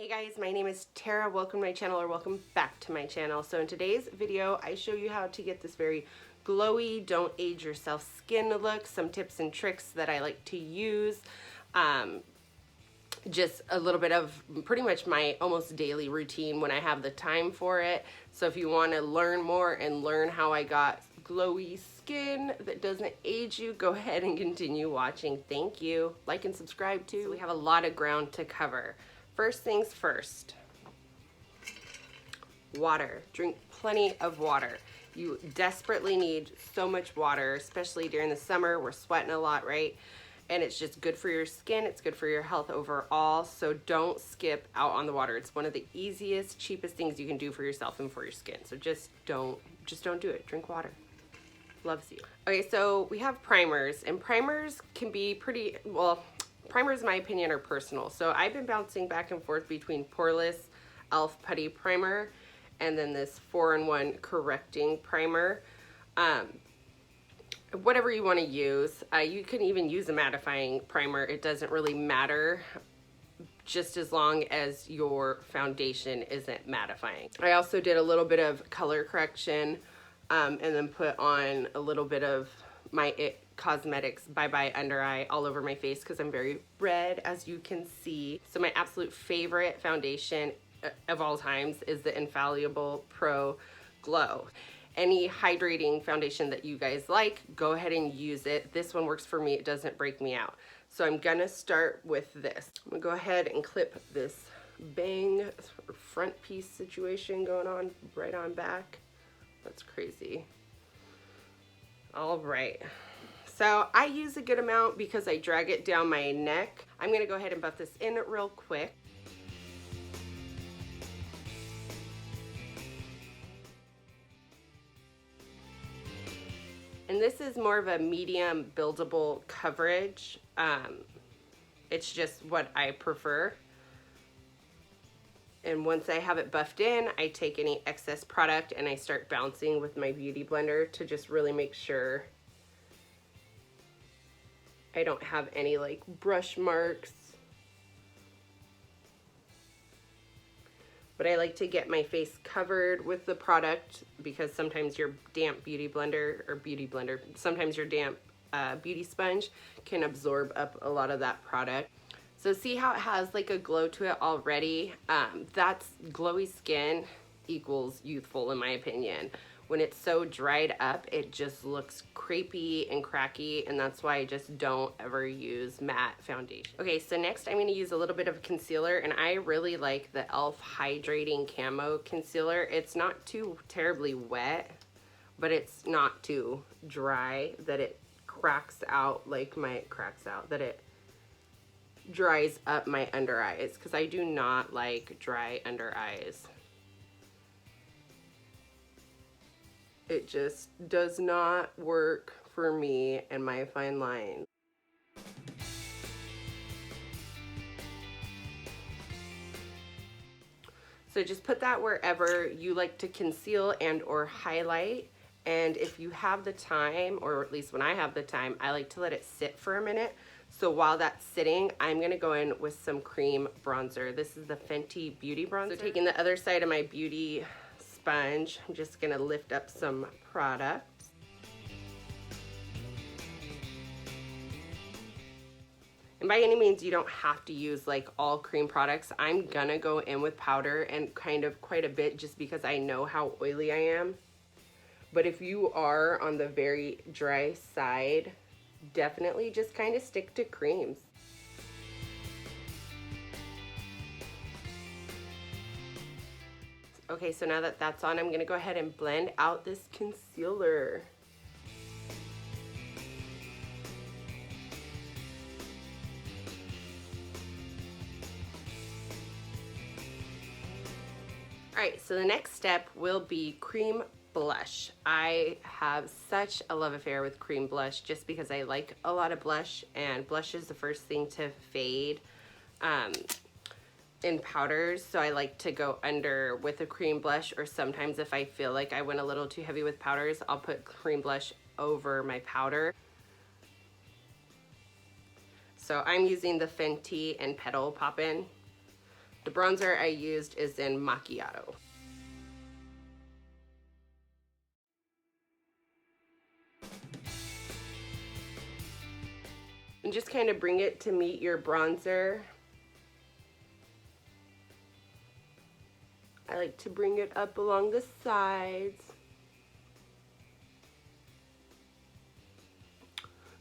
Hey guys, my name is Tara. Welcome to my channel, or welcome back to my channel. So in today's video, I show you how to get this very glowy, don't age yourself skin look, some tips and tricks that I like to use. Just a little bit of pretty much my almost daily routine when I have the time for it. So if you want to learn more and learn how I got glowy skin that doesn't age you, go ahead and continue watching. Thank you. Like and subscribe too. So we have a lot of ground to cover. First things first, water. Drink plenty of water. You desperately need so much water, especially during the summer. We're sweating a lot, right? And it's just good for your skin. It's good for your health overall. So don't skip out on the water. It's one of the easiest, cheapest things you can do for yourself and for your skin. So just don't do it. Drink water. Loves you. Okay, so we have primers, and primers can be pretty, well, primers, in my opinion, are personal. So I've been bouncing back and forth between Poreless e.l.f. Putty Primer and then this 4-in-1 Correcting Primer. Whatever you want to use. You can even use a mattifying primer. It doesn't really matter, just as long as your foundation isn't mattifying. I also did a little bit of color correction and then put on a little bit of my It Cosmetics Bye Bye Under Eye all over my face because I'm very red, as you can see. So my absolute favorite foundation of all times is the Infallible Pro Glow. Any hydrating foundation that you guys like, go ahead and use it. This one works for me. It doesn't break me out. So I'm gonna start with this. I'm gonna go ahead and clip this bang front piece situation going on right on back. That's crazy. All right. So I use a good amount because I drag it down my neck. I'm gonna go ahead and buff this in real quick. And this is more of a medium buildable coverage. It's just what I prefer. And once I have it buffed in, I take any excess product and I start bouncing with my beauty blender to just really make sure I don't have any like brush marks. But I like to get my face covered with the product because sometimes your damp sometimes your damp beauty sponge can absorb up a lot of that product. So see how it has like a glow to it already? That's glowy skin equals youthful in my opinion. When it's so dried up, it just looks crepey and cracky, and that's why I just don't ever use matte foundation. Okay, so next I'm gonna use a little bit of concealer, and I really like the e.l.f. Hydrating Camo Concealer. It's not too terribly wet, but it's not too dry that it cracks out like that it dries up my under eyes, because I do not like dry under eyes. It just does not work for me and my fine lines. So just put that wherever you like to conceal and or highlight. And if you have the time, or at least when I have the time, I like to let it sit for a minute. So while that's sitting, I'm gonna go in with some cream bronzer. This is the Fenty Beauty Bronzer. So taking the other side of my beauty sponge, I'm just gonna lift up some product. And by any means, you don't have to use like all cream products. I'm gonna go in with powder and kind of quite a bit just because I know how oily I am. But if you are on the very dry side, definitely just kind of stick to creams. Okay, so now that that's on, I'm gonna go ahead and blend out this concealer. All right, so the next step will be cream blush. I have such a love affair with cream blush just because I like a lot of blush, and blush is the first thing to fade in powders, so I like to go under with a cream blush, or sometimes if I feel like I went a little too heavy with powders, I'll put cream blush over my powder. So I'm using the Fenty and Petal Pop-In. The bronzer I used is in Macchiato. And just kind of bring it to meet your bronzer. I like to bring it up along the sides.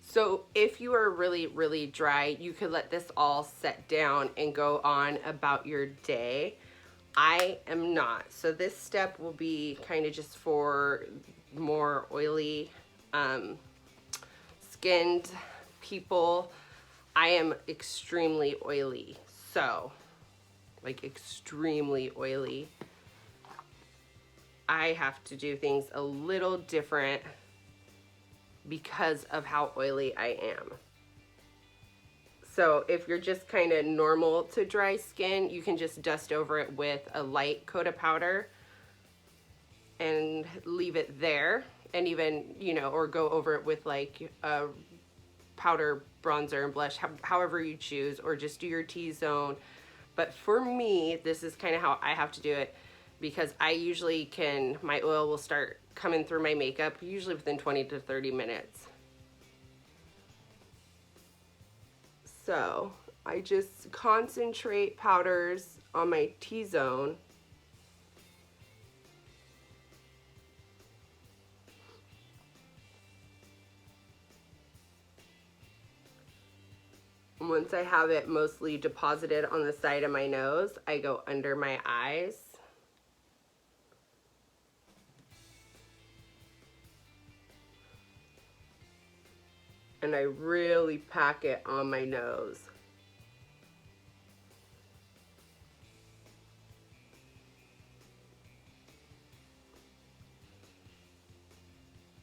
So if you are really, really dry, you could let this all set down and go on about your day. I am not. So this step will be kind of just for more oily skinned people. I am extremely oily. So, like extremely oily. I have to do things a little different because of how oily I am. So if you're just kind of normal to dry skin, you can just dust over it with a light coat of powder and leave it there, and even, you know, or go over it with like a powder, bronzer, and blush, however you choose, or just do your T-zone. But for me, this is kind of how I have to do it, because I usually can, my oil will start coming through my makeup usually within 20 to 30 minutes. So I just concentrate powders on my T-zone. Once I have it mostly deposited on the side of my nose, I go under my eyes. And I really pack it on my nose.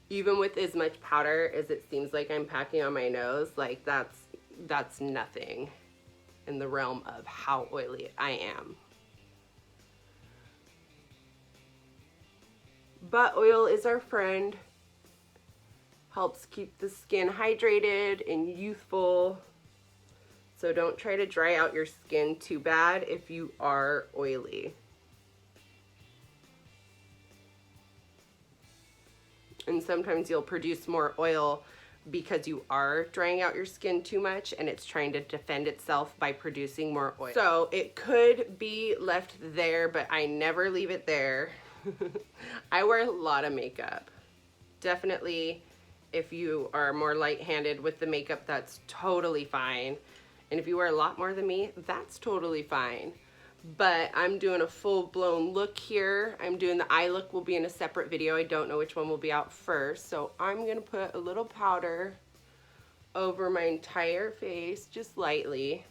Even with as much powder as it seems like I'm packing on my nose, like that's nothing in the realm of how oily I am. But oil is our friend. Helps keep the skin hydrated and youthful. So don't try to dry out your skin too bad if you are oily. And sometimes you'll produce more oil because you are drying out your skin too much, and it's trying to defend itself by producing more oil. So it could be left there, but I never leave it there. I wear a lot of makeup. Definitely, if you are more light-handed with the makeup, that's totally fine. And if you wear a lot more than me, that's totally fine. But I'm doing a full-blown look here. I'm doing the eye look, will be in a separate video. I don't know which one will be out first. So I'm gonna put a little powder over my entire face, just lightly.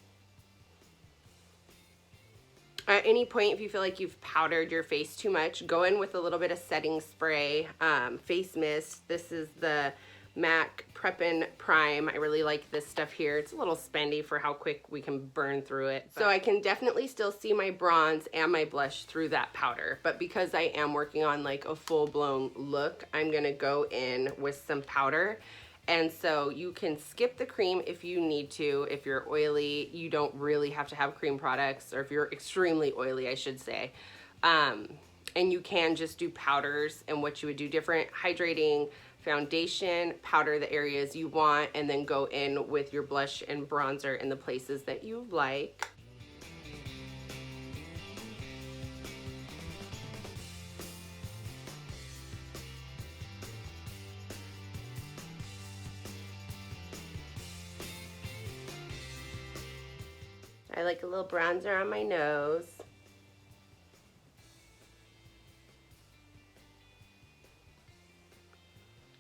At any point, if you feel like you've powdered your face too much, go in with a little bit of setting spray, face mist. This is the MAC Prep-In Prime. I really like this stuff here. It's a little spendy for how quick we can burn through it. So I can definitely still see my bronze and my blush through that powder. But because I am working on like a full-blown look, I'm gonna go in with some powder. And so you can skip the cream if you need to. If you're oily, you don't really have to have cream products, or if you're extremely oily, I should say. And you can just do powders and what you would do different. Hydrating foundation, powder the areas you want, and then go in with your blush and bronzer in the places that you like. I like a little bronzer on my nose.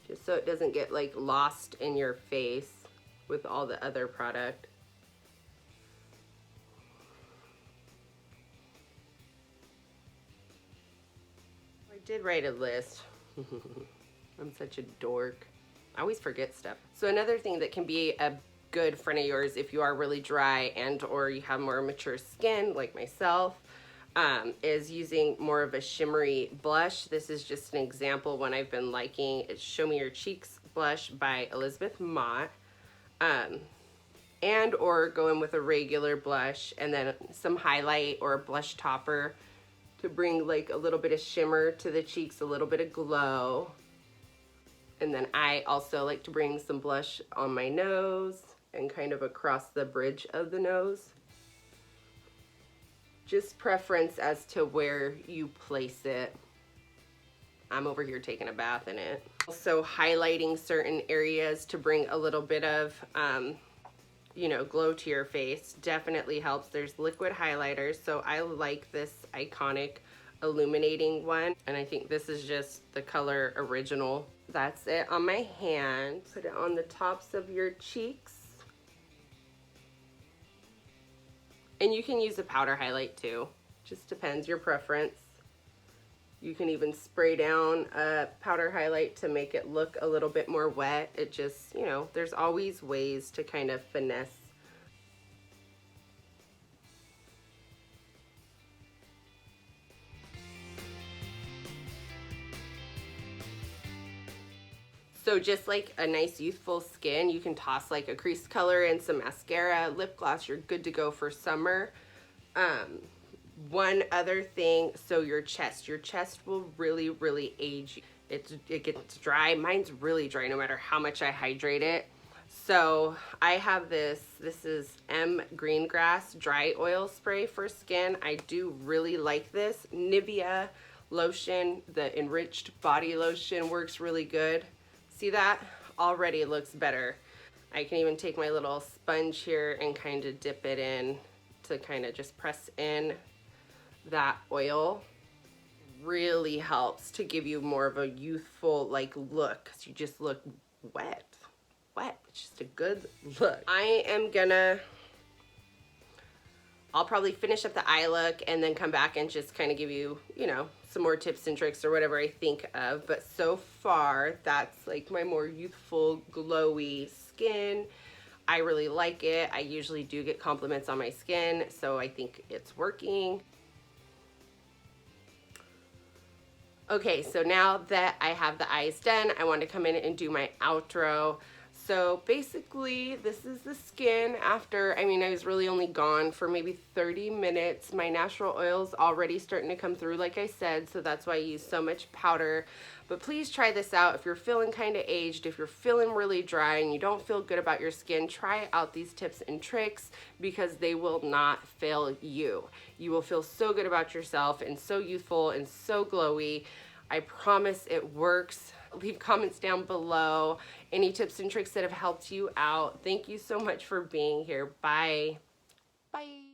Just so it doesn't get like lost in your face with all the other product. I did write a list. I'm such a dork. I always forget stuff. So another thing that can be a good friend of yours if you are really dry and or you have more mature skin like myself, is using more of a shimmery blush. This is just an example one I've been liking. It's Show Me Your Cheeks blush by Elizabeth Mott. And and or go in with a regular blush and then some highlight or a blush topper to bring like a little bit of shimmer to the cheeks, a little bit of glow. And then I also like to bring some blush on my nose and kind of across the bridge of the nose. Just preference as to where you place it. I'm over here taking a bath in it. Also highlighting certain areas to bring a little bit of, you know, glow to your face definitely helps. There's liquid highlighters, so I like this iconic illuminating one, and I think this is just the color Original. That's it on my hand. Put it on the tops of your cheeks. And you can use a powder highlight too. Just depends your preference. You can even spray down a powder highlight to make it look a little bit more wet. It just, you know, there's always ways to kind of finesse. So just like a nice youthful skin, you can toss like a crease color and some mascara, lip gloss, you're good to go for summer. One other thing, so your chest will really age. It gets dry. Mine's really dry no matter how much I hydrate it. So I have this is M Greengrass dry oil spray for skin. I do really like this. Nivea lotion, the enriched body lotion, works really good. See that? Already looks better. I can even take my little sponge here and kind of dip it in to kind of just press in that oil. Really helps to give you more of a youthful like look, because you just look wet. It's just a good look. I'll probably finish up the eye look and then come back and just kind of give you, you know, some more tips and tricks or whatever I think of. But so far, that's like my more youthful, glowy skin. I really like it. I usually do get compliments on my skin, so I think it's working. Okay, so now that I have the eyes done, I want to come in and do my outro. So basically, this is the skin after, I mean, I was really only gone for maybe 30 minutes. My natural oil's already starting to come through, like I said, so that's why I use so much powder. But please try this out. If you're feeling kind of aged, if you're feeling really dry and you don't feel good about your skin, try out these tips and tricks because they will not fail you. You will feel so good about yourself and so youthful and so glowy. I promise it works. Leave comments down below. Any tips and tricks that have helped you out. Thank you so much for being here. Bye. Bye.